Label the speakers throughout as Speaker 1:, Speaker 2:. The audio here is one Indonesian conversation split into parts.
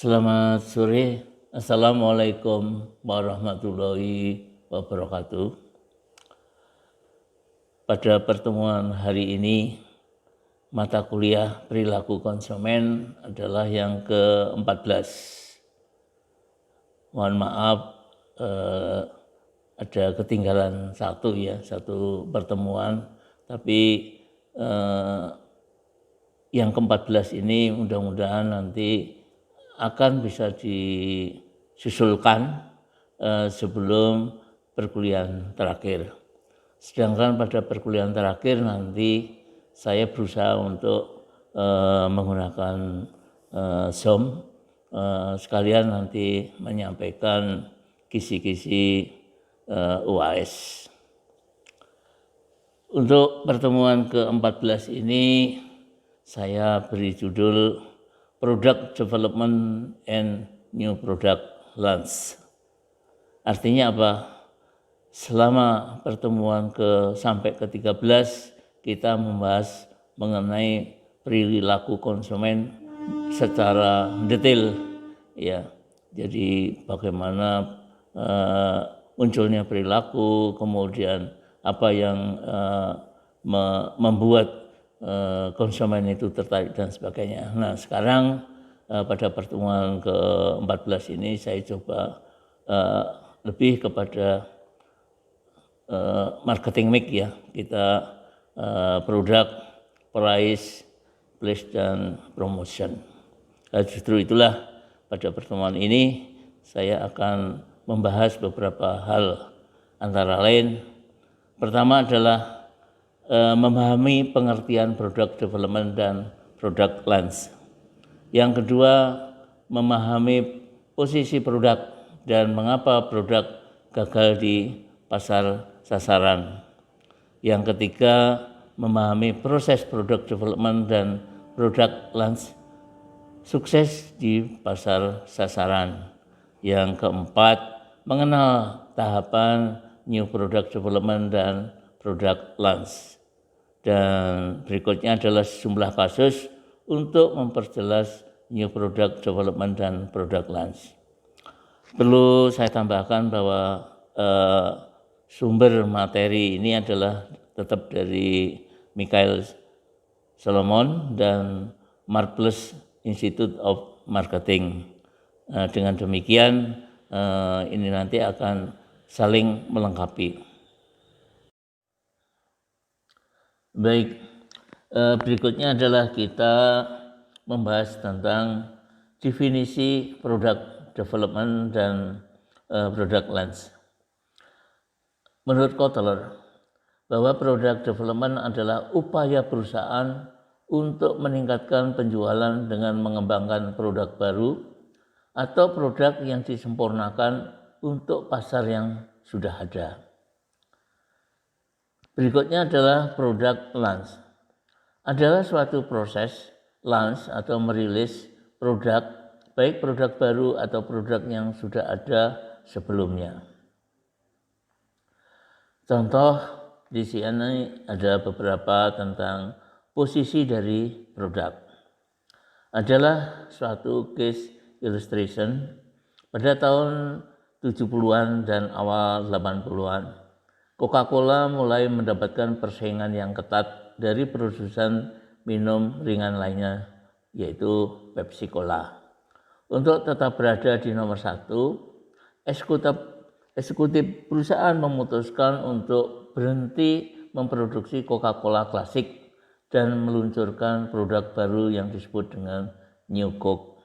Speaker 1: Selamat sore, Assalamualaikum warahmatullahi wabarakatuh. Pada pertemuan hari ini, mata kuliah perilaku konsumen adalah yang ke-14. Mohon maaf, ada ketinggalan satu pertemuan, tapi yang ke-14 ini mudah-mudahan nanti akan bisa disusulkan sebelum perkuliahan terakhir. Sedangkan pada perkuliahan terakhir nanti saya berusaha untuk menggunakan Zoom, sekalian nanti menyampaikan kisi-kisi UAS. Untuk pertemuan ke-14 ini saya beri judul Product Development and New Product Launch. Artinya apa? Selama pertemuan sampai ke-13 kita membahas mengenai perilaku konsumen secara detail, ya. Jadi bagaimana munculnya perilaku, kemudian apa yang membuat konsumen itu tertarik dan sebagainya. Nah, sekarang pada pertemuan ke-14 ini saya coba lebih kepada marketing mix, ya. Kita produk, price, place, dan promotion. Nah, justru itulah pada pertemuan ini saya akan membahas beberapa hal, antara lain pertama adalah memahami pengertian product development dan product launch. Yang kedua, memahami posisi produk dan mengapa produk gagal di pasar sasaran. Yang ketiga, memahami proses product development dan product launch sukses di pasar sasaran. Yang keempat, mengenal tahapan new product development dan product launch. Dan berikutnya adalah sejumlah kasus untuk memperjelas new product development dan product launch. Perlu saya tambahkan bahwa sumber materi ini adalah tetap dari Michael Solomon dan Marvelous Institute of Marketing. Dengan demikian ini nanti akan saling melengkapi. Baik, berikutnya adalah kita membahas tentang definisi product development dan product launch. Menurut Kotler, bahwa product development adalah upaya perusahaan untuk meningkatkan penjualan dengan mengembangkan produk baru atau produk yang disempurnakan untuk pasar yang sudah ada. Berikutnya adalah product launch. Adalah suatu proses launch atau merilis produk, baik produk baru atau produk yang sudah ada sebelumnya. Contoh di sini ada beberapa tentang posisi dari produk. Adalah suatu case illustration pada tahun 70-an dan awal 80-an. Coca-Cola mulai mendapatkan persaingan yang ketat dari produsen minum ringan lainnya, yaitu Pepsi Cola. Untuk tetap berada di nomor 1, eksekutif perusahaan memutuskan untuk berhenti memproduksi Coca-Cola klasik dan meluncurkan produk baru yang disebut dengan New Coke.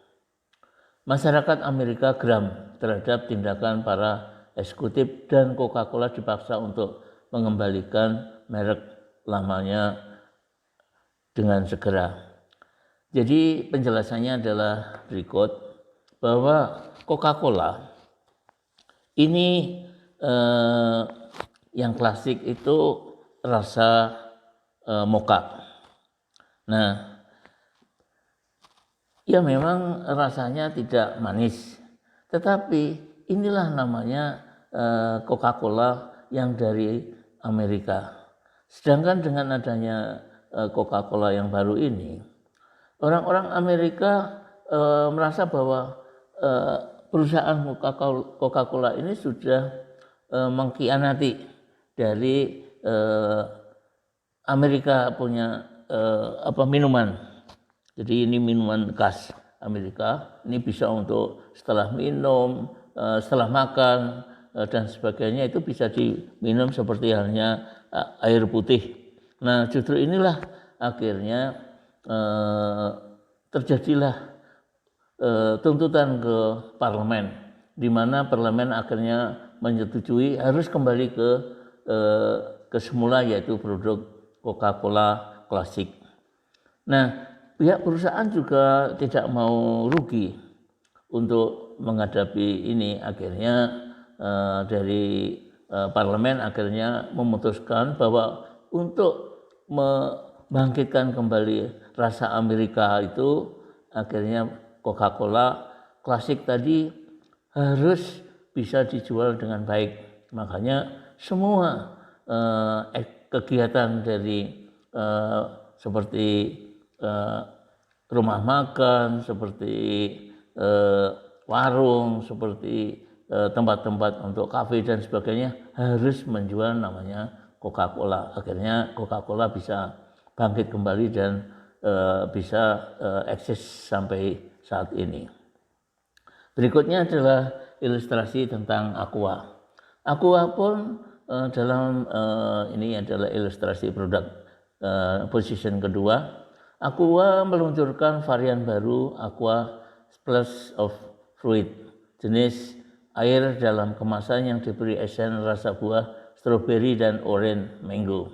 Speaker 1: Masyarakat Amerika geram terhadap tindakan para eksekutif dan Coca-Cola dipaksa untuk mengembalikan merek lamanya dengan segera. Jadi penjelasannya adalah berikut, bahwa Coca-Cola ini yang klasik itu rasa mocha. Nah, ya memang rasanya tidak manis, tetapi inilah namanya Coca-Cola yang dari Amerika. Sedangkan dengan adanya Coca-Cola yang baru ini, orang-orang Amerika merasa bahwa perusahaan Coca-Cola ini sudah mengkhianati dari Amerika punya minuman. Jadi ini minuman khas Amerika. Ini bisa untuk setelah minum, setelah makan dan sebagainya, itu bisa diminum seperti halnya air putih. Nah, justru inilah akhirnya terjadilah tuntutan ke parlemen, di mana parlemen akhirnya menyetujui harus kembali ke semula, yaitu produk Coca-Cola klasik. Nah, pihak perusahaan juga tidak mau rugi untuk menghadapi ini. Akhirnya dari parlemen akhirnya memutuskan bahwa untuk membangkitkan kembali rasa Amerika itu, akhirnya Coca-Cola klasik tadi harus bisa dijual dengan baik. Makanya semua kegiatan dari seperti rumah makan, seperti warung, seperti tempat-tempat untuk kafe dan sebagainya harus menjual namanya Coca-Cola. Akhirnya Coca-Cola bisa bangkit kembali dan bisa eksis sampai saat ini. Berikutnya adalah ilustrasi tentang Aqua. Aqua pun dalam ini adalah ilustrasi produk position kedua. Aqua meluncurkan varian baru Aqua Splash of Fruit, jenis air dalam kemasan yang diberi esen rasa buah stroberi dan orange mango.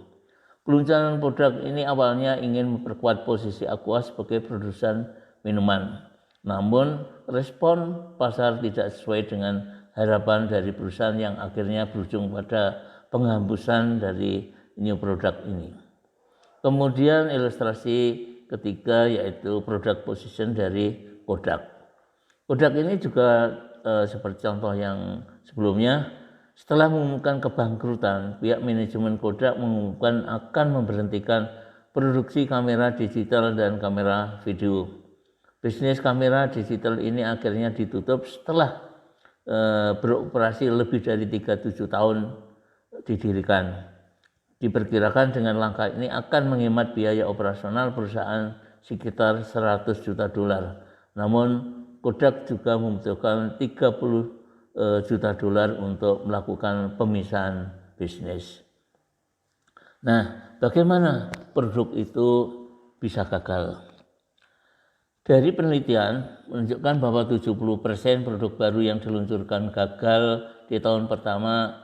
Speaker 1: Peluncuran produk ini awalnya ingin memperkuat posisi Aqua sebagai produsen minuman. Namun respon pasar tidak sesuai dengan harapan dari perusahaan yang akhirnya berujung pada penghambusan dari new product ini. Kemudian ilustrasi ketiga yaitu product position dari Kodak. Kodak ini juga seperti contoh yang sebelumnya, setelah mengumumkan kebangkrutan, pihak manajemen Kodak mengumumkan akan memberhentikan produksi kamera digital dan kamera video. Bisnis kamera digital ini akhirnya ditutup setelah beroperasi lebih dari 37 tahun didirikan. Diperkirakan dengan langkah ini akan menghemat biaya operasional perusahaan sekitar 100 juta dolar. Namun Kodak juga membutuhkan 30 juta dolar untuk melakukan pemisahan bisnis. Nah, bagaimana produk itu bisa gagal? Dari penelitian menunjukkan bahwa 70% produk baru yang diluncurkan gagal di tahun pertama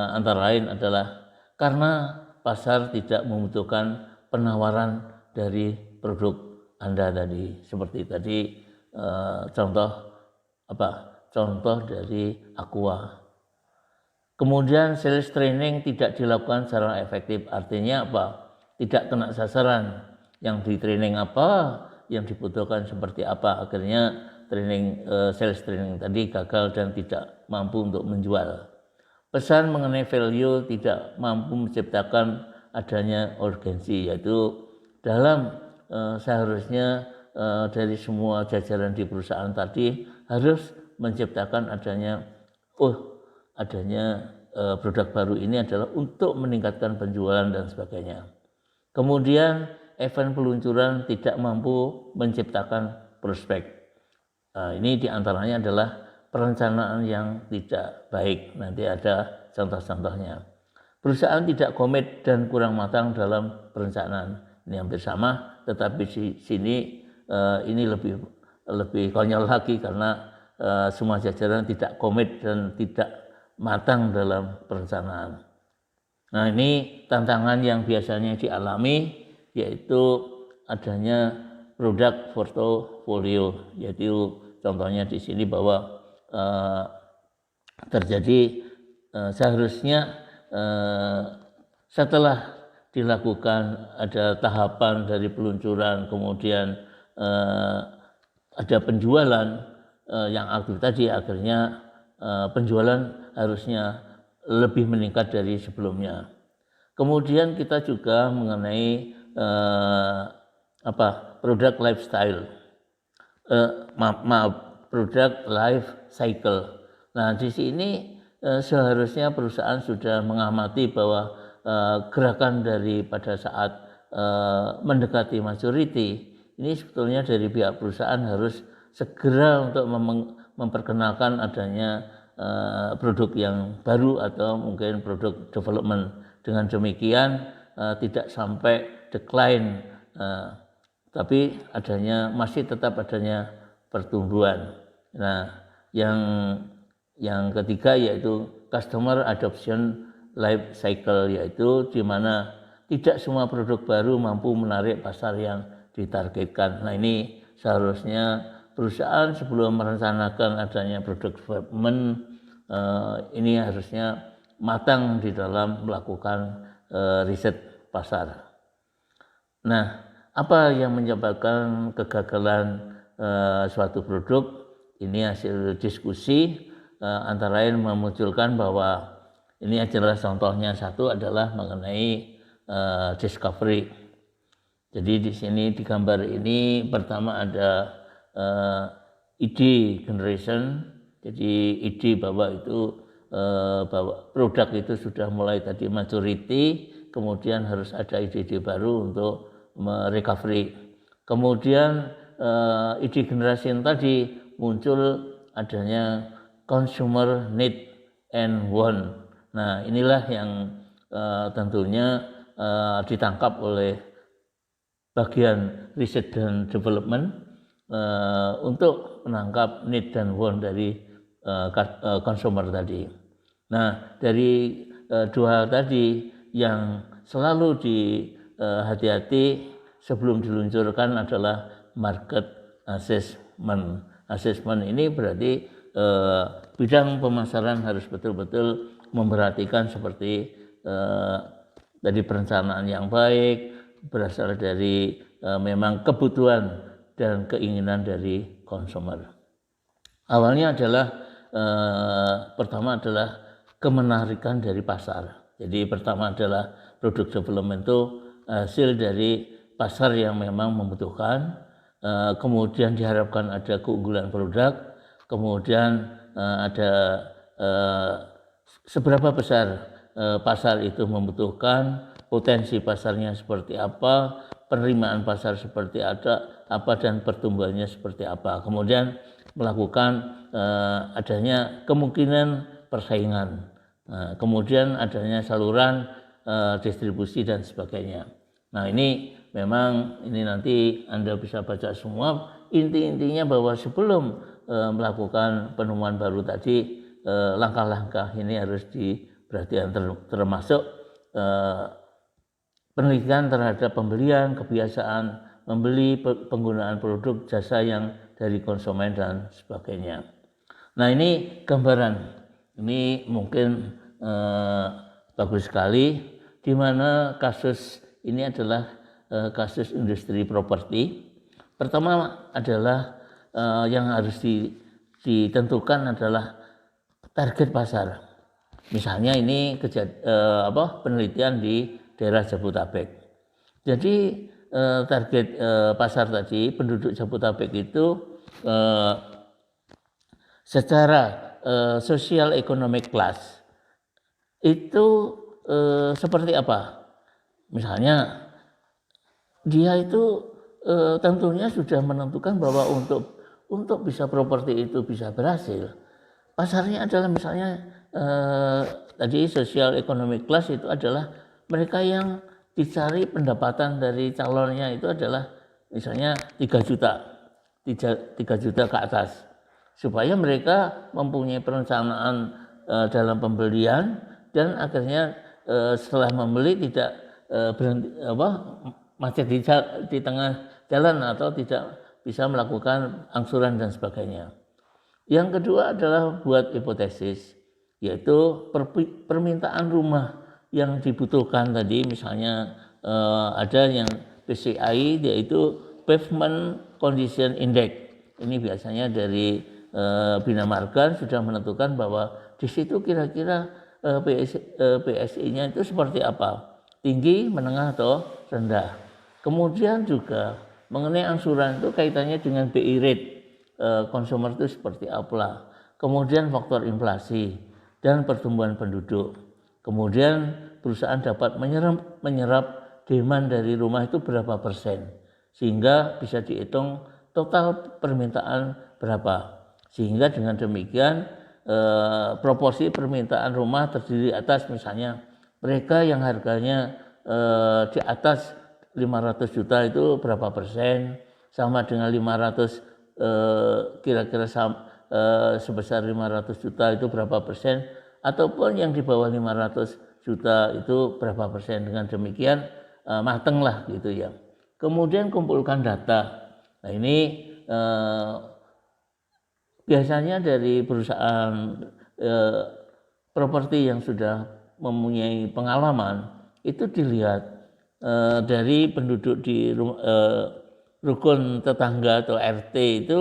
Speaker 1: antara lain adalah karena pasar tidak membutuhkan penawaran dari produk Anda tadi. Seperti tadi contoh dari Aqua. Kemudian sales training tidak dilakukan secara efektif. Artinya apa? Tidak kena sasaran. Yang di training apa, yang dibutuhkan seperti apa. Akhirnya sales training tadi gagal dan tidak mampu untuk menjual. Pesan mengenai value tidak mampu menciptakan adanya urgensi, yaitu dalam seharusnya dari semua jajaran di perusahaan tadi harus menciptakan adanya produk baru ini adalah untuk meningkatkan penjualan dan sebagainya. Kemudian event peluncuran tidak mampu menciptakan prospek. Ini diantaranya adalah perencanaan yang tidak baik. Nanti ada contoh-contohnya. Perusahaan tidak komit dan kurang matang dalam perencanaan. Ini hampir sama, tetapi di sini ini lebih konyol lagi karena semua jajaran tidak komit dan tidak matang dalam perencanaan. Nah, ini tantangan yang biasanya dialami, yaitu adanya produk portofolio, yaitu contohnya di sini bahwa terjadi seharusnya setelah dilakukan ada tahapan dari peluncuran, kemudian ada penjualan yang aktif tadi, akhirnya penjualan harusnya lebih meningkat dari sebelumnya. Kemudian kita juga mengenai produk lifestyle. product life cycle. Nah, di sini seharusnya perusahaan sudah mengamati bahwa gerakan pada saat mendekati maturity ini sebetulnya dari pihak perusahaan harus segera untuk memperkenalkan adanya produk yang baru atau mungkin produk development. Dengan demikian tidak sampai decline, tapi masih tetap adanya pertumbuhan. Nah, yang ketiga yaitu customer adoption life cycle, yaitu di mana tidak semua produk baru mampu menarik pasar yang ditargetkan. Nah, ini seharusnya perusahaan sebelum merencanakan adanya produk development ini harusnya matang di dalam melakukan riset pasar. Nah, apa yang menyebabkan kegagalan suatu produk? Ini hasil diskusi antara lain memunculkan bahwa ini adalah contohnya, satu adalah mengenai discovery. Jadi di sini di gambar ini pertama ada ide generation. Jadi ide bahwa bahwa produk itu sudah mulai tadi maturity, kemudian harus ada ide-ide baru untuk merecovery. Kemudian ide generation tadi muncul adanya consumer need and want. Nah, inilah yang tentunya ditangkap oleh bagian riset dan development untuk menangkap need dan want dari consumer tadi. Nah, dari dua hal tadi yang selalu hati-hati sebelum diluncurkan adalah market assessment. Assessment ini berarti bidang pemasaran harus betul-betul memperhatikan seperti tadi perencanaan yang baik, berasal dari memang kebutuhan dan keinginan dari konsumer. Awalnya adalah pertama adalah kemenarikan dari pasar. Jadi pertama adalah produk development itu hasil dari pasar yang memang membutuhkan, kemudian diharapkan ada keunggulan produk, kemudian ada seberapa besar pasar itu membutuhkan, potensi pasarnya seperti apa, penerimaan pasar seperti apa dan pertumbuhannya seperti apa. Kemudian melakukan adanya kemungkinan persaingan, kemudian adanya saluran distribusi dan sebagainya. Nah, ini memang ini nanti Anda bisa baca semua. Inti-intinya bahwa sebelum melakukan penemuan baru tadi, langkah-langkah ini harus diperhatikan, termasuk penelitian terhadap pembelian, kebiasaan membeli, penggunaan produk jasa yang dari konsumen dan sebagainya. Nah, ini gambaran, ini mungkin bagus sekali, di mana kasus ini adalah kasus industri properti. Pertama adalah yang harus ditentukan adalah target pasar. Misalnya ini penelitian di daerah Jabodetabek. Jadi target pasar tadi, penduduk Jabodetabek itu secara social economic class itu seperti apa? Misalnya dia itu tentunya sudah menentukan bahwa untuk bisa properti itu bisa berhasil, pasarnya adalah misalnya tadi social economic class itu adalah mereka yang dicari pendapatan dari calonnya itu adalah misalnya 3 juta ke atas, supaya mereka mempunyai perencanaan dalam pembelian dan akhirnya setelah membeli tidak berhenti macet di tengah jalan atau tidak bisa melakukan angsuran dan sebagainya. Yang kedua adalah buat hipotesis, yaitu permintaan rumah yang dibutuhkan tadi, misalnya ada yang PCI, yaitu Pavement Condition Index. Ini biasanya dari Bina Marga sudah menentukan bahwa di situ kira-kira PSI-nya itu seperti apa, tinggi, menengah atau rendah. Kemudian juga mengenai angsuran itu kaitannya dengan BI rate. konsumer itu seperti apa. Kemudian faktor inflasi dan pertumbuhan penduduk. Kemudian perusahaan dapat menyerap demand dari rumah itu berapa persen, sehingga bisa dihitung total permintaan berapa. Sehingga dengan demikian proporsi permintaan rumah terdiri atas misalnya mereka yang harganya di atas 500 juta itu berapa persen, sama dengan 500 kira-kira sebesar 500 juta itu berapa persen, ataupun yang di bawah 500 juta itu berapa persen. Dengan demikian mateng lah gitu ya. Kemudian kumpulkan data. Nah ini biasanya dari perusahaan properti yang sudah mempunyai pengalaman itu dilihat dari penduduk di rukun tetangga atau RT itu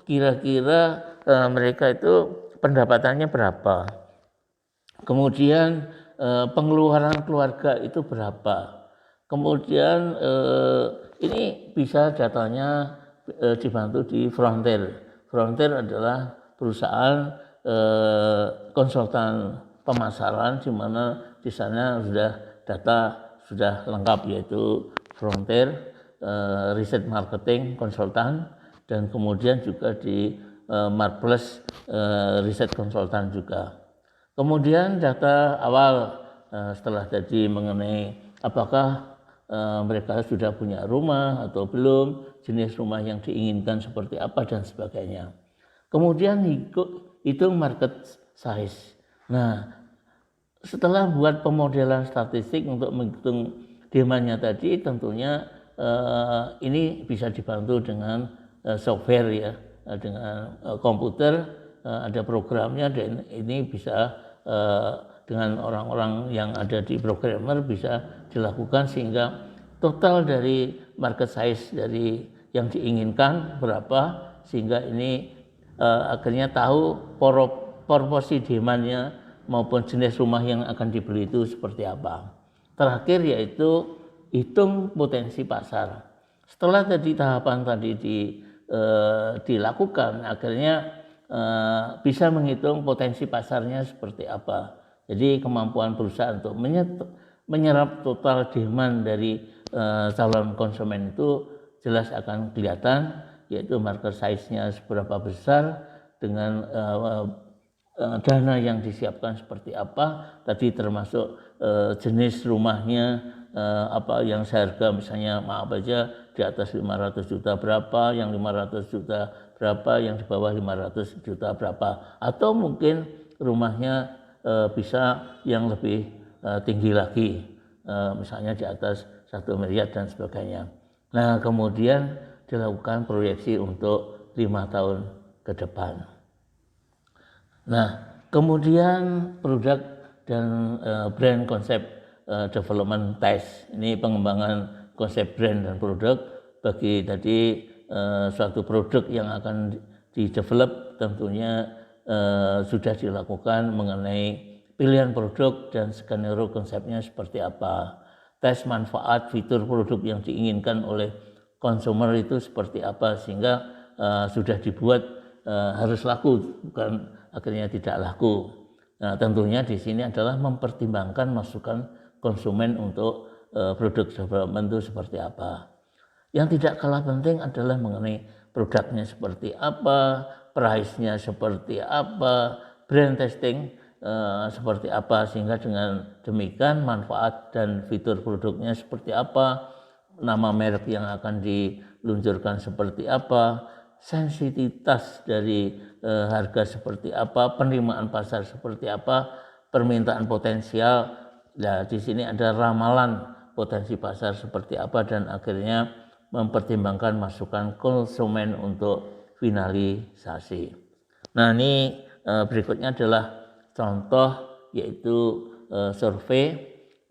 Speaker 1: kira-kira mereka itu pendapatannya berapa, kemudian pengeluaran keluarga itu berapa, kemudian ini bisa datanya dibantu di Frontier. Frontier adalah perusahaan konsultan pemasaran di mana di sana sudah data sudah lengkap, yaitu Frontier Riset Marketing Konsultan, dan kemudian juga di Marples Riset Konsultan juga. Kemudian data awal setelah tadi mengenai apakah mereka sudah punya rumah atau belum, jenis rumah yang diinginkan seperti apa dan sebagainya. Kemudian hitung market size. Nah, setelah buat pemodelan statistik untuk menghitung demandnya tadi, tentunya ini bisa dibantu dengan software ya, dengan komputer, ada programnya, dan ini bisa dengan orang-orang yang ada di programmer bisa dilakukan sehingga total dari market size dari yang diinginkan berapa, sehingga ini akhirnya tahu proporsi demandnya maupun jenis rumah yang akan dibeli itu seperti apa. Terakhir yaitu hitung potensi pasar. Setelah tadi tahapan tadi dilakukan, akhirnya bisa menghitung potensi pasarnya seperti apa. Jadi kemampuan perusahaan untuk menyerap total demand dari calon konsumen itu jelas akan kelihatan, yaitu market size-nya seberapa besar, dengan dana yang disiapkan seperti apa, tadi termasuk jenis rumahnya apa yang seharga misalnya maaf aja di atas 500 juta berapa, yang 500 juta berapa, yang di bawah 500 juta berapa, atau mungkin rumahnya bisa yang lebih tinggi lagi, misalnya di atas 1 miliar dan sebagainya. Nah, kemudian dilakukan proyeksi untuk 5 tahun ke depan. Nah, kemudian produk dan brand konsep development test. Ini pengembangan konsep brand dan produk bagi tadi suatu produk yang akan di-develop, tentunya sudah dilakukan mengenai pilihan produk dan skenario konsepnya seperti apa. Tes manfaat fitur produk yang diinginkan oleh konsumer itu seperti apa, sehingga sudah dibuat harus laku, bukan akhirnya tidak laku. Nah, tentunya di sini adalah mempertimbangkan masukan konsumen untuk produk development itu seperti apa. Yang tidak kalah penting adalah mengenai produknya seperti apa, price-nya seperti apa, brand testing seperti apa, sehingga dengan demikian manfaat dan fitur produknya seperti apa, nama merek yang akan diluncurkan seperti apa, sensitivitas dari harga seperti apa, penerimaan pasar seperti apa, permintaan potensial. Nah, di sini ada ramalan potensi pasar seperti apa, dan akhirnya mempertimbangkan masukan konsumen untuk finalisasi. Nah, ini berikutnya adalah contoh, yaitu survei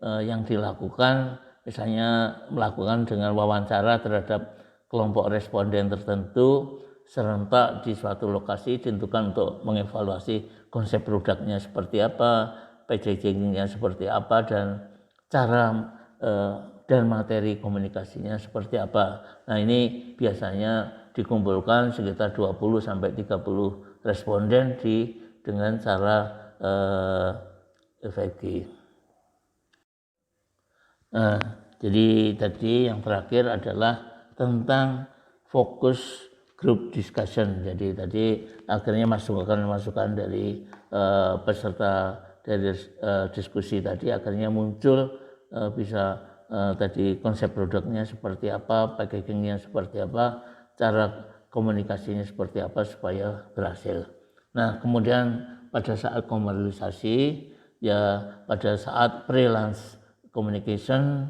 Speaker 1: yang dilakukan, misalnya melakukan dengan wawancara terhadap kelompok responden tertentu serentak di suatu lokasi, ditentukan untuk mengevaluasi konsep produknya seperti apa, packagingnya seperti apa, dan cara dan materi komunikasinya seperti apa. Nah, ini biasanya dikumpulkan sekitar 20 sampai 30 responden dengan cara efektif. Nah, jadi tadi yang terakhir adalah tentang fokus group discussion. Jadi tadi akhirnya masukan dari peserta dari diskusi tadi akhirnya muncul bisa tadi konsep produknya seperti apa, packagingnya seperti apa, cara komunikasinya seperti apa supaya berhasil. Nah, kemudian pada saat komersialisasi, ya pada saat pre-launch communication,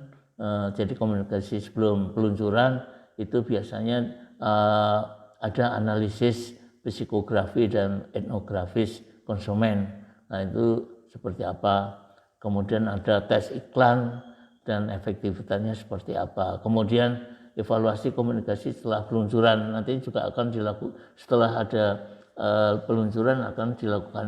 Speaker 1: jadi komunikasi sebelum peluncuran itu biasanya ada analisis psikografi dan etnografis konsumen. Nah, itu seperti apa. Kemudian ada tes iklan dan efektivitasnya seperti apa. Kemudian evaluasi komunikasi setelah peluncuran nanti juga akan dilakukan setelah ada peluncuran akan dilakukan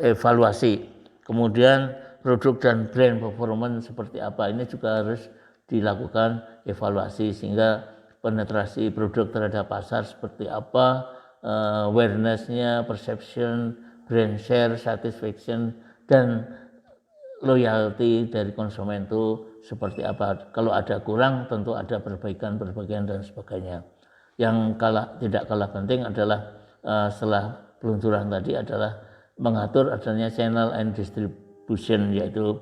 Speaker 1: evaluasi. Kemudian produk dan brand performance seperti apa ini juga harus dilakukan evaluasi sehingga penetrasi produk terhadap pasar seperti apa, awareness-nya, perception, brand share, satisfaction, dan loyalty dari konsumen itu seperti apa. Kalau ada kurang tentu ada perbaikan dan sebagainya. Yang tidak kalah penting adalah setelah peluncuran tadi adalah mengatur adanya channel and distribution, yaitu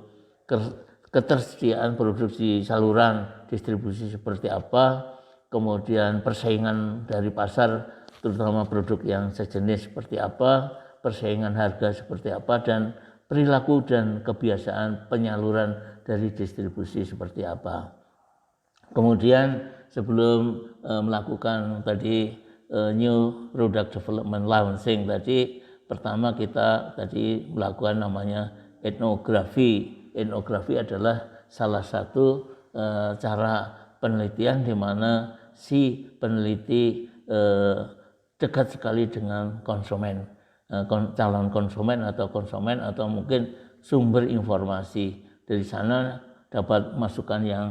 Speaker 1: ketersediaan produksi saluran distribusi seperti apa, kemudian persaingan dari pasar terutama produk yang sejenis seperti apa, persaingan harga seperti apa, dan perilaku dan kebiasaan penyaluran dari distribusi seperti apa. Kemudian sebelum melakukan tadi new product development launching tadi, pertama kita tadi melakukan namanya etnografi. Etnografi adalah salah satu cara penelitian di mana si peneliti dekat sekali dengan konsumen, calon konsumen atau mungkin sumber informasi. Dari sana dapat masukan yang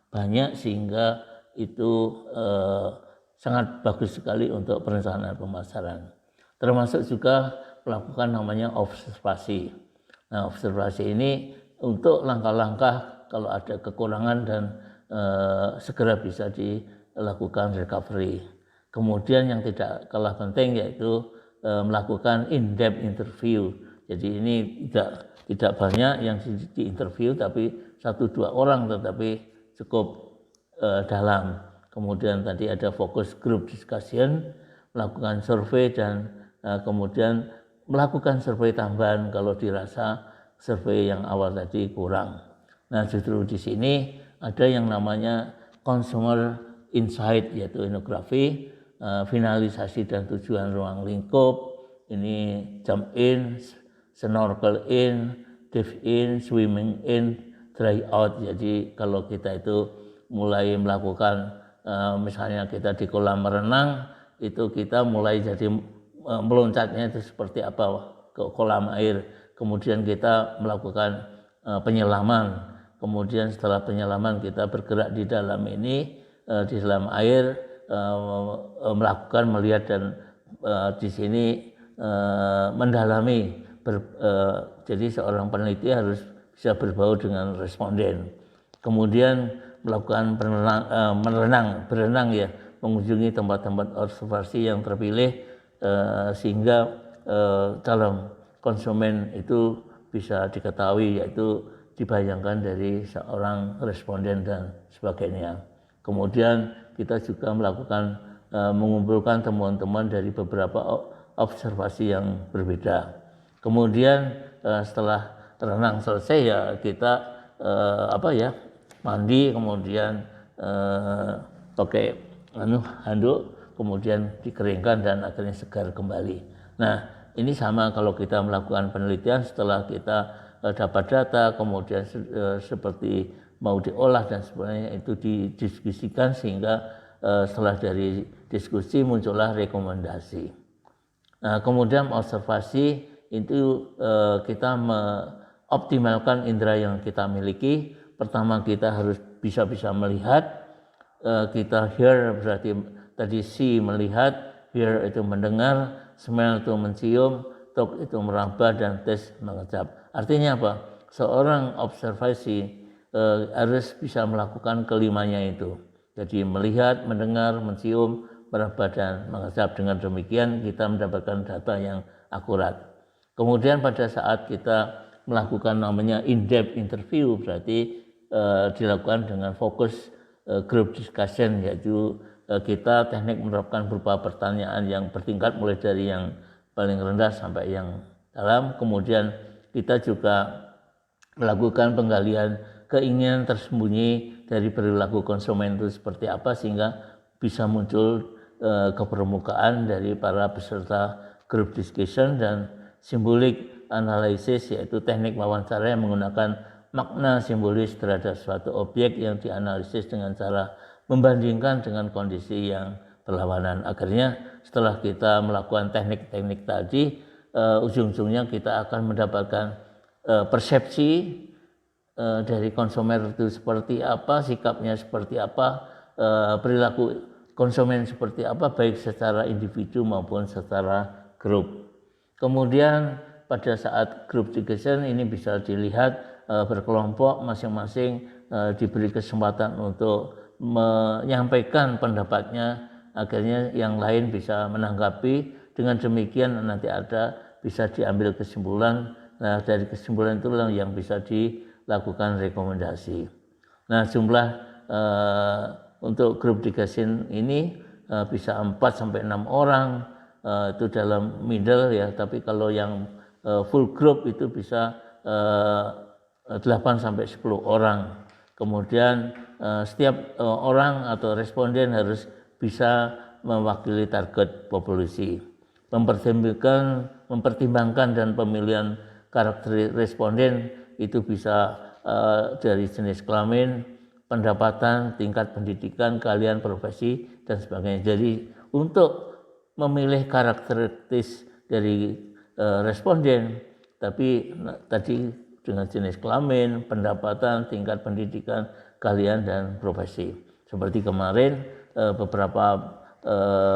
Speaker 1: banyak sehingga itu sangat bagus sekali untuk perencanaan pemasaran. Termasuk juga melakukan namanya observasi. Nah, observasi ini untuk langkah-langkah kalau ada kekurangan dan segera bisa dilakukan recovery. Kemudian yang tidak kalah penting yaitu melakukan in-depth interview. Jadi ini tidak banyak yang diinterview tapi 1-2 orang tetapi cukup dalam. Kemudian tadi ada fokus group discussion, melakukan survei dan kemudian melakukan survei tambahan kalau dirasa survei yang awal tadi kurang. Nah, justru di sini ada yang namanya consumer insight, yaitu etnografi, finalisasi dan tujuan ruang lingkup, ini jump in, snorkel in, dive in, swimming in, dry out. Jadi kalau kita itu mulai melakukan misalnya kita di kolam renang, itu kita mulai jadi meloncatnya itu seperti apa ke kolam air. Kemudian kita melakukan penyelaman. Kemudian setelah penyelaman kita bergerak di dalam ini, di dalam air, melakukan melihat dan di sini mendalami. Jadi seorang peneliti harus bisa berbau dengan responden. Kemudian melakukan berenang ya, mengunjungi tempat-tempat observasi yang terpilih sehingga calon konsumen itu bisa diketahui, yaitu dibayangkan dari seorang responden dan sebagainya. Kemudian kita juga melakukan mengumpulkan temuan-temuan dari beberapa observasi yang berbeda. Kemudian setelah renang selesai ya kita mandi, kemudian pakai handuk, kemudian dikeringkan dan akhirnya segar kembali. Nah, ini sama kalau kita melakukan penelitian setelah kita dapat data, kemudian seperti mau diolah dan sebagainya itu didiskusikan sehingga setelah dari diskusi muncullah rekomendasi. Nah, kemudian observasi itu kita mengoptimalkan indera yang kita miliki. Pertama kita harus bisa melihat, kita hear berarti tadi see melihat, hear itu mendengar, smell itu mencium, talk itu meraba, dan taste mengecap. Artinya apa? Seorang observasi harus bisa melakukan kelimanya itu. Jadi melihat, mendengar, mencium, meraba, dan mengecap. Dengan demikian kita mendapatkan data yang akurat. Kemudian pada saat kita melakukan namanya in-depth interview, berarti dilakukan dengan fokus group discussion, yaitu kita teknik menerapkan berupa pertanyaan yang bertingkat mulai dari yang paling rendah sampai yang dalam. Kemudian kita juga melakukan penggalian keinginan tersembunyi dari perilaku konsumen itu seperti apa, sehingga bisa muncul ke permukaan dari para peserta group discussion. Dan simbolik analisis, yaitu teknik wawancara yang menggunakan makna simbolis terhadap suatu objek yang dianalisis dengan cara membandingkan dengan kondisi yang berlawanan. Akhirnya setelah kita melakukan teknik-teknik tadi, ujung-ujungnya kita akan mendapatkan persepsi dari konsumen itu seperti apa, sikapnya seperti apa, perilaku konsumen seperti apa, baik secara individu maupun secara grup. Kemudian pada saat group discussion ini bisa dilihat berkelompok, masing-masing diberi kesempatan untuk menyampaikan pendapatnya, akhirnya yang lain bisa menanggapi. Dengan demikian nanti bisa diambil kesimpulan. Nah, dari kesimpulan itulah yang bisa dilakukan rekomendasi. Nah, jumlah untuk grup discussion ini bisa 4 sampai 6 orang, itu dalam middle ya, tapi kalau yang full group itu bisa 8 sampai 10 orang. Kemudian setiap orang atau responden harus bisa mewakili target populasi. Mempertimbangkan dan pemilihan karakter responden itu bisa dari jenis kelamin, pendapatan, tingkat pendidikan, keahlian, profesi, dan sebagainya. Jadi untuk memilih karakteristik dari responden, tapi tadi dengan jenis kelamin, pendapatan, tingkat pendidikan, keahlian, dan profesi. Seperti kemarin beberapa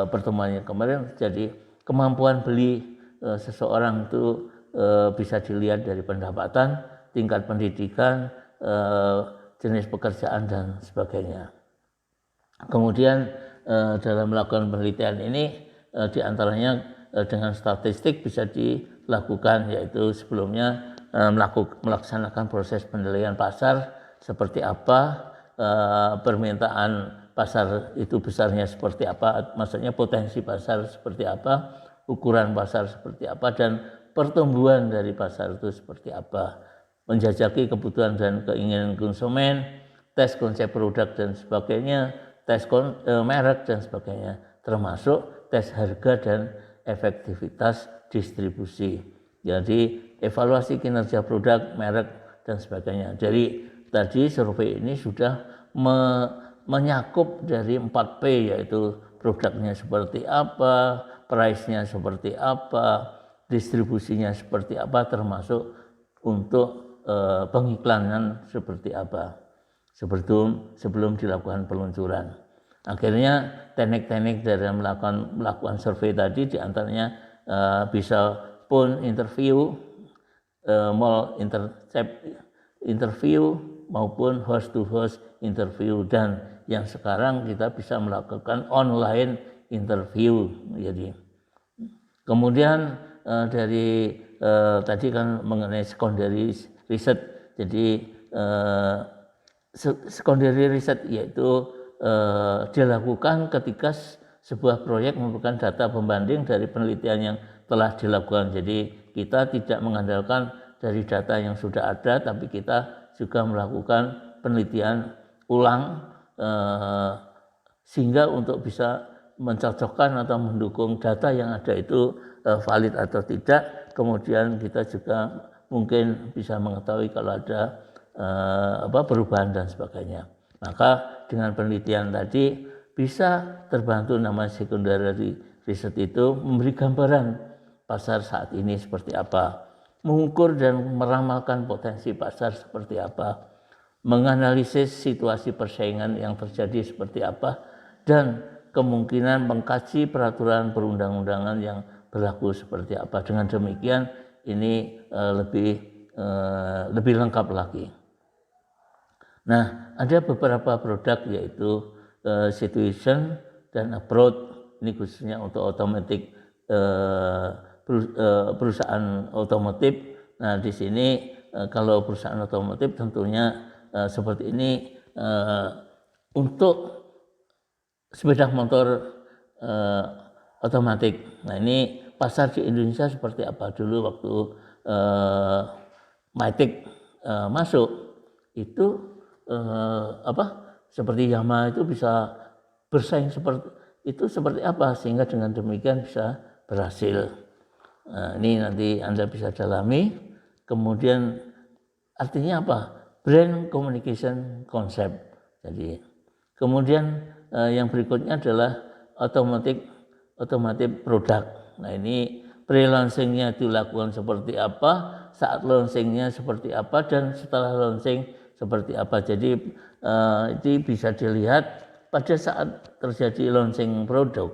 Speaker 1: pertemuan yang kemarin, jadi kemampuan beli seseorang itu bisa dilihat dari pendapatan, tingkat pendidikan, jenis pekerjaan, dan sebagainya. Kemudian dalam melakukan penelitian ini diantaranya dengan statistik bisa dilakukan, yaitu sebelumnya melaksanakan proses penilaian pasar seperti apa, permintaan pasar itu besarnya seperti apa, maksudnya potensi pasar seperti apa, ukuran pasar seperti apa, dan pertumbuhan dari pasar itu seperti apa, menjajaki kebutuhan dan keinginan konsumen, tes konsep produk dan sebagainya, tes merek dan sebagainya, termasuk tes harga dan efektivitas distribusi. Jadi evaluasi kinerja produk, merek, dan sebagainya. Jadi tadi survei ini sudah menyakup dari 4P, yaitu produknya seperti apa, price-nya seperti apa, distribusinya seperti apa, termasuk untuk pengiklanan seperti apa sebelum dilakukan peluncuran. Akhirnya teknik-teknik dalam melakukan survei tadi diantaranya bisa phone interview, mall interview, maupun host-to-host interview, dan yang sekarang kita bisa melakukan online interview. Jadi kemudian dari tadi kan mengenai secondary research, jadi secondary research yaitu dilakukan ketika sebuah proyek merupakan data pembanding dari penelitian yang telah dilakukan. Jadi kita tidak mengandalkan dari data yang sudah ada, tapi kita juga melakukan penelitian ulang sehingga untuk bisa mencocokkan atau mendukung data yang ada itu valid atau tidak. Kemudian kita juga mungkin bisa mengetahui kalau ada perubahan dan sebagainya. Maka dengan penelitian tadi bisa terbantu nama secondary research itu memberi gambaran pasar saat ini seperti apa, mengukur dan meramalkan potensi pasar seperti apa, menganalisis situasi persaingan yang terjadi seperti apa, dan kemungkinan mengkaji peraturan perundang-undangan yang berlaku seperti apa. Dengan demikian ini lebih lengkap lagi. Nah, ada beberapa produk yaitu situation dan approach. Ini khususnya untuk otomotif, perusahaan otomotif. Nah, di sini kalau perusahaan otomotif tentunya seperti ini untuk sepeda motor otomatis. Nah, ini pasar di Indonesia seperti apa dulu waktu Matic masuk itu seperti Yamaha itu bisa bersaing seperti apa sehingga dengan demikian bisa berhasil. Nah, ini nanti Anda bisa dalami. Kemudian artinya apa? Brand communication concept. Jadi kemudian yang berikutnya adalah otomotif produk. Nah, ini pre-launchingnya dilakukan seperti apa, saat launchingnya seperti apa, dan setelah launching seperti apa. Jadi itu bisa dilihat pada saat terjadi launching produk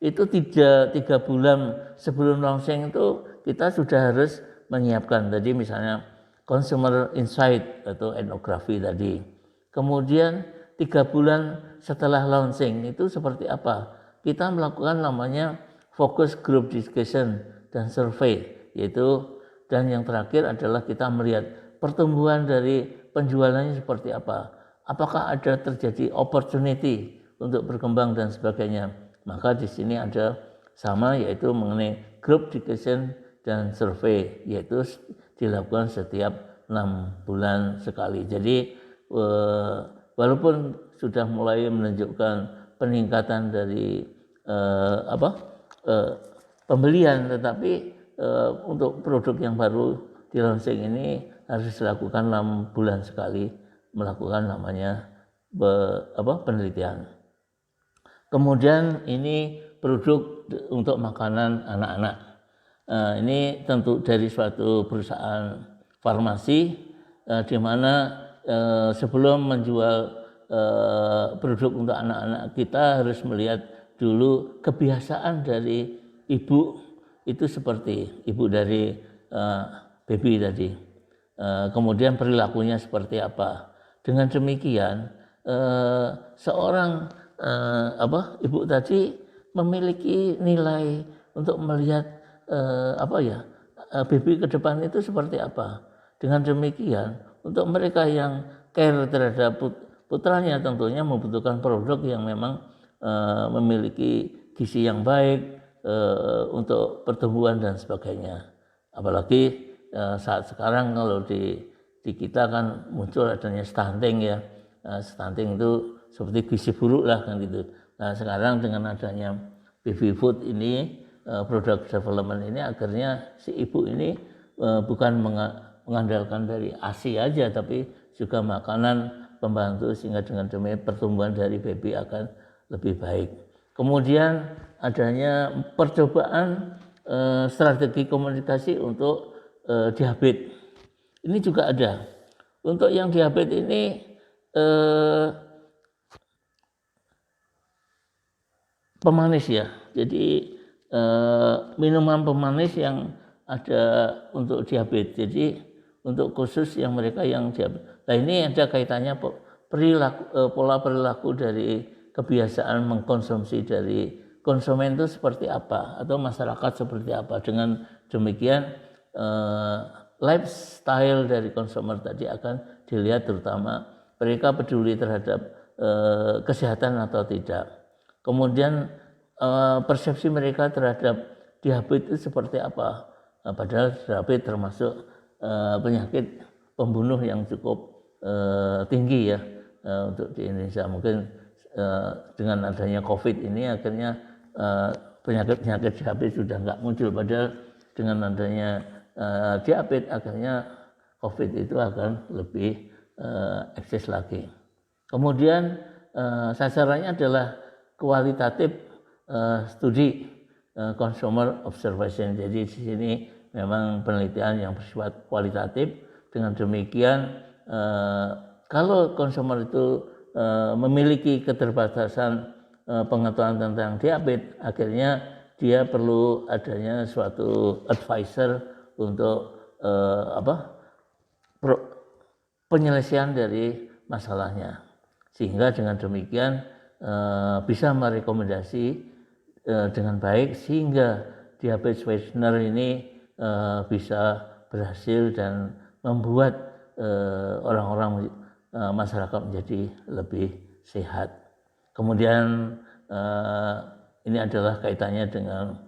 Speaker 1: itu 3 bulan sebelum launching itu kita sudah harus menyiapkan tadi misalnya consumer insight atau etnografi tadi. Kemudian 3 bulan setelah launching itu seperti apa? Kita melakukan namanya focus group discussion dan survey, yaitu dan yang terakhir adalah kita melihat pertumbuhan dari penjualannya seperti apa. Apakah ada terjadi opportunity untuk berkembang dan sebagainya. Maka di sini ada sama yaitu mengenai group discussion dan survei, yaitu dilakukan setiap 6 bulan sekali. Jadi walaupun sudah mulai menunjukkan peningkatan dari pembelian, tetapi untuk produk yang baru di launching ini harus dilakukan 6 bulan sekali melakukan namanya penelitian. Kemudian ini produk untuk makanan anak-anak. Ini tentu dari suatu perusahaan farmasi di mana sebelum menjual produk untuk anak-anak kita harus melihat dulu kebiasaan dari ibu itu seperti ibu dari baby tadi. Kemudian perilakunya seperti apa. Dengan demikian seorang ibu tadi memiliki nilai untuk melihat baby ke depan itu seperti apa. Dengan demikian untuk mereka yang care terhadap putranya tentunya membutuhkan produk yang memang memiliki gizi yang baik untuk pertumbuhan dan sebagainya. Apalagi saat sekarang kalau di kita kan muncul adanya stunting ya. Stunting itu seperti gizi buruk lah kan gitu. Nah, sekarang dengan adanya baby food ini, product development ini akhirnya si ibu ini bukan mengandalkan dari ASI aja tapi juga makanan pembantu sehingga dengan demikian pertumbuhan dari baby akan lebih baik. Kemudian adanya percobaan strategi komunikasi untuk diabetes. Ini juga ada. Untuk yang diabetes ini pemanis ya. Jadi minuman pemanis yang ada untuk diabetes. Jadi untuk khusus yang mereka yang diabetes. Nah, ini ada kaitannya pola perilaku dari kebiasaan mengkonsumsi dari konsumen itu seperti apa atau masyarakat seperti apa. Dengan demikian lifestyle dari konsumer tadi akan dilihat, terutama mereka peduli terhadap kesehatan atau tidak. Kemudian persepsi mereka terhadap diabetes itu seperti apa. Padahal diabetes termasuk penyakit pembunuh yang cukup tinggi ya untuk di Indonesia. Mungkin dengan adanya COVID ini akhirnya penyakit diabetes sudah nggak muncul. Padahal dengan adanya diabetes akhirnya COVID itu akan lebih eksis lagi. Kemudian sasarannya adalah kualitatif studi consumer observation. Jadi di sini memang penelitian yang bersifat kualitatif. Dengan demikian kalau konsumer itu memiliki keterbatasan pengetahuan tentang diabetes, akhirnya dia perlu adanya suatu advisor untuk penyelesaian dari masalahnya, sehingga dengan demikian bisa merekomendasi dengan baik sehingga diabetes Wegener ini bisa berhasil dan membuat orang-orang masyarakat menjadi lebih sehat. Kemudian ini adalah kaitannya dengan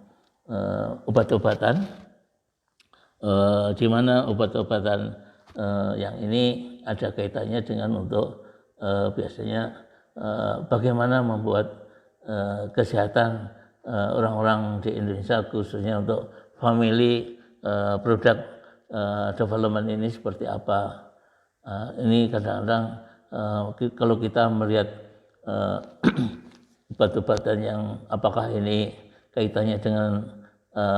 Speaker 1: obat-obatan, di mana obat-obatan yang ini ada kaitannya dengan untuk biasanya bagaimana membuat kesehatan orang-orang di Indonesia, khususnya untuk family product development ini seperti apa. Ini kadang-kadang kalau kita melihat obat-obatan yang apakah ini kaitannya dengan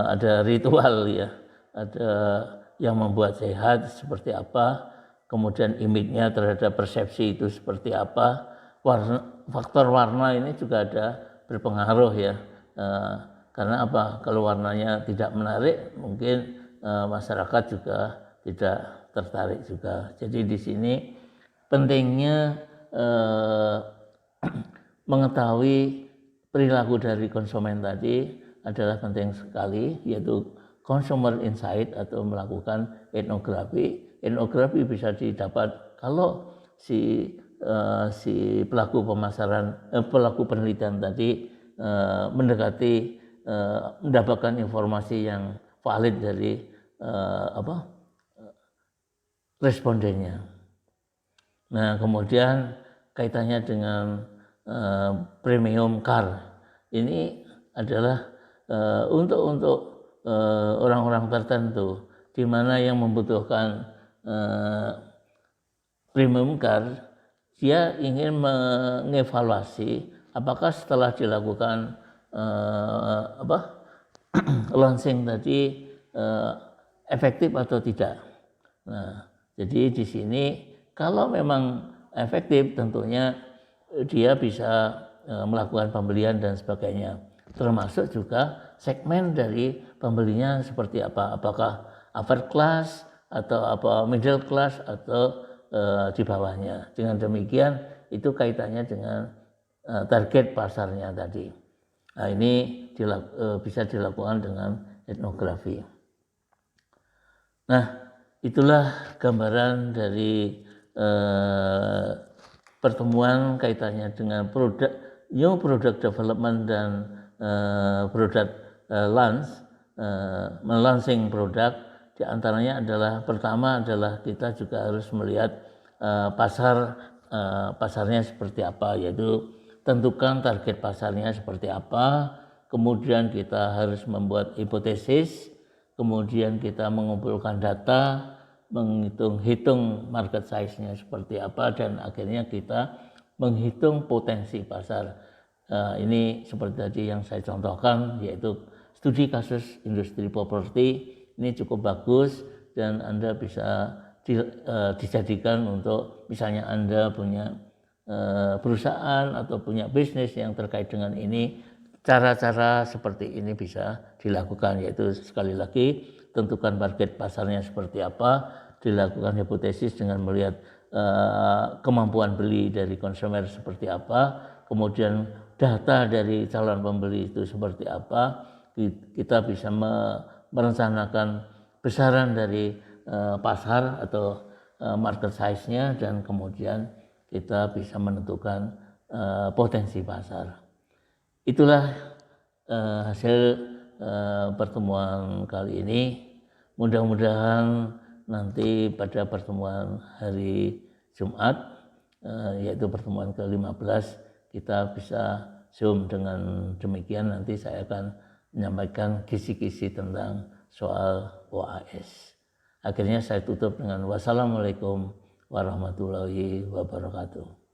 Speaker 1: ada ritual ya, ada yang membuat sehat seperti apa, kemudian image-nya terhadap persepsi itu seperti apa, faktor warna ini juga ada berpengaruh ya, karena apa, kalau warnanya tidak menarik mungkin masyarakat juga tidak tertarik juga. Jadi di sini pentingnya mengetahui perilaku dari konsumen tadi adalah penting sekali, yaitu consumer insight atau melakukan etnografi. Etnografi bisa didapat kalau si pelaku pemasaran, pelaku penelitian tadi mendapatkan informasi yang valid dari respondennya. Nah, kemudian kaitannya dengan premium car ini adalah untuk orang-orang tertentu, di mana yang membutuhkan premium car, dia ingin mengevaluasi apakah setelah dilakukan launching tadi efektif atau tidak. Nah, jadi di sini kalau memang efektif, tentunya dia bisa melakukan pembelian dan sebagainya. Termasuk juga segmen dari pembelinya seperti apa, apakah upper class atau middle class atau di bawahnya. Dengan demikian itu kaitannya dengan target pasarnya tadi. Nah, ini bisa dilakukan dengan etnografi. Nah, itulah gambaran dari pertemuan kaitannya dengan new product development dan product launch, melaunching produk. Di antaranya adalah, pertama adalah kita juga harus melihat pasarnya seperti apa, yaitu tentukan target pasarnya seperti apa, kemudian kita harus membuat hipotesis, kemudian kita mengumpulkan data, menghitung market size-nya seperti apa, dan akhirnya kita menghitung potensi pasar. Ini seperti tadi yang saya contohkan, yaitu studi kasus industri properti. Ini cukup bagus dan Anda bisa dijadikan untuk, misalnya Anda punya perusahaan atau punya bisnis yang terkait dengan ini, cara-cara seperti ini bisa dilakukan, yaitu sekali lagi tentukan target pasarnya seperti apa, dilakukan hipotesis dengan melihat kemampuan beli dari konsumen seperti apa, kemudian data dari calon pembeli itu seperti apa, kita bisa merencanakan besaran dari pasar atau market size-nya, dan kemudian kita bisa menentukan potensi pasar. Itulah hasil pertemuan kali ini. Mudah-mudahan nanti pada pertemuan hari Jumat, yaitu pertemuan ke-15, kita bisa Zoom. Dengan demikian nanti saya akan menyampaikan kisi-kisi tentang soal OAS. Akhirnya saya tutup dengan wassalamualaikum warahmatullahi wabarakatuh.